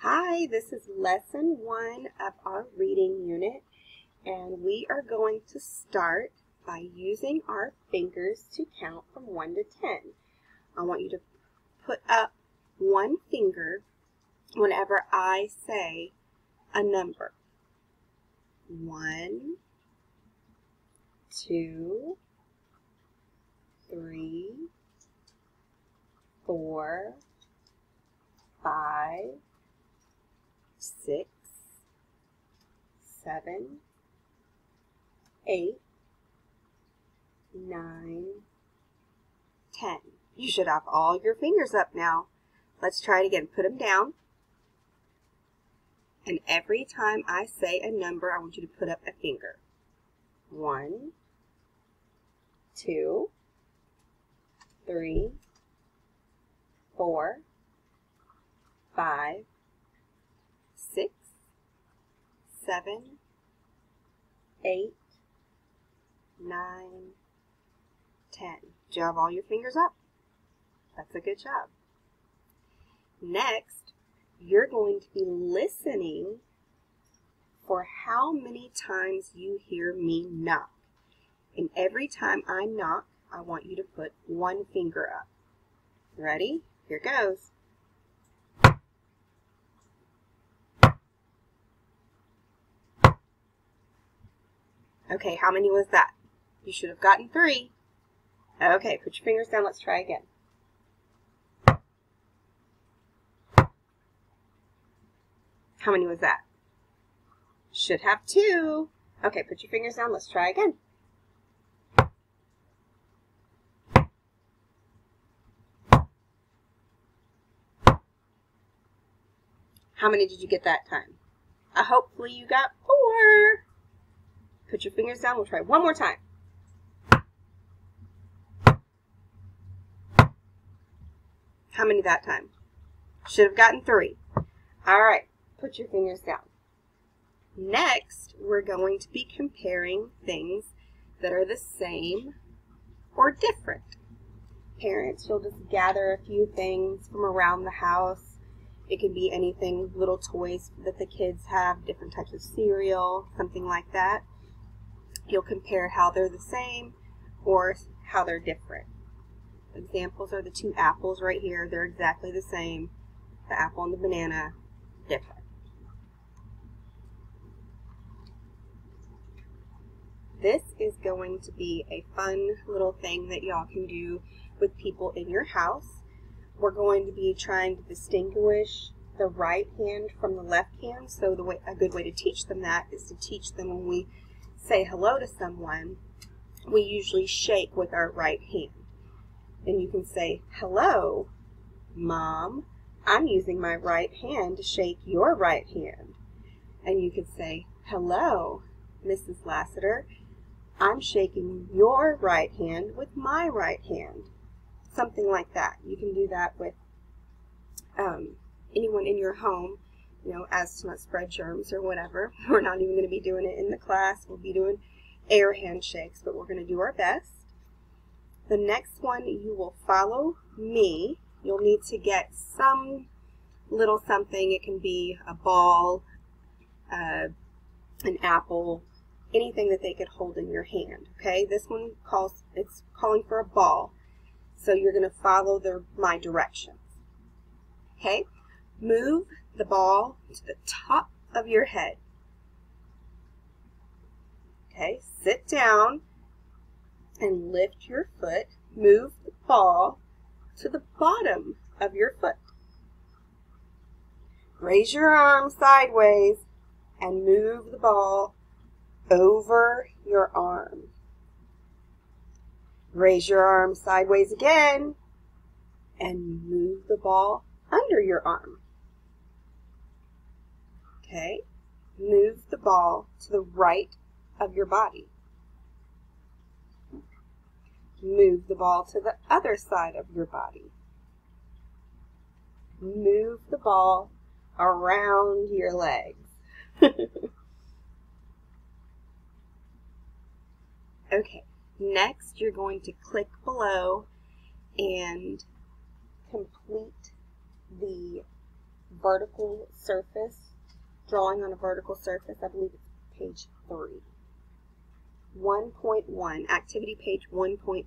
Hi, this is lesson 1 of our reading unit, and we are going to start by using our fingers to count from 1 to 10. I want you to put up one finger whenever I say a number. 1, 2, 3, 4, 5, 6, 7, 8, 9, 10. You should have all your fingers up now. Let's try it again. Put them down. And every time I say a number, I want you to put up a finger. 1, 2, 3, 4, 5, 6, 7, 8, 9, 10. Do you have all your fingers up? That's a good job. Next, you're going to be listening for how many times you hear me knock. And every time I knock, I want you to put one finger up. Ready? Here goes. Okay, how many was that? You should have gotten 3. Okay, put your fingers down. Let's try again. How many was that? Should have 2. Okay, put your fingers down. Let's try again. How many did you get that time? Hopefully you got 4. Put your fingers down. We'll try one more time. How many that time? Should have gotten 3. All right, put your fingers down. Next, we're going to be comparing things that are the same or different. Parents, you'll just gather a few things from around the house. It can be anything, little toys that the kids have, different types of cereal, something like that. You'll compare how they're the same or how they're different. Examples are the 2 apples right here. They're exactly the same. The apple and the banana, different. This is going to be a fun little thing that y'all can do with people in your house. We're going to be trying to distinguish the right hand from the left hand. So a good way to teach them that is to teach them when we say hello to someone, we usually shake with our right hand. And you can say, "Hello, Mom. I'm using my right hand to shake your right hand." And you could say, "Hello, Mrs. Lassiter. I'm shaking your right hand with my right hand." Something like that. You can do that with anyone in your home, as to not spread germs or whatever. We're not even going to be doing it in the class. We'll be doing air handshakes, but we're going to do our best. The next one, you will follow me. You'll need to get some little something. It can be a ball, an apple, anything that they could hold in your hand. Okay, this one it's calling for a ball. So you're going to follow my directions. Okay, move the ball to the top of your head. Okay, sit down and lift your foot. Move the ball to the bottom of your foot. Raise your arm sideways and move the ball over your arm. Raise your arm sideways again and move the ball under your arm. Okay, move the ball to the right of your body. Move the ball to the other side of your body. Move the ball around your legs. Okay, next you're going to click below and complete the vertical surface, drawing on a vertical surface. I believe it's page 3. 1.1, activity page 1.1.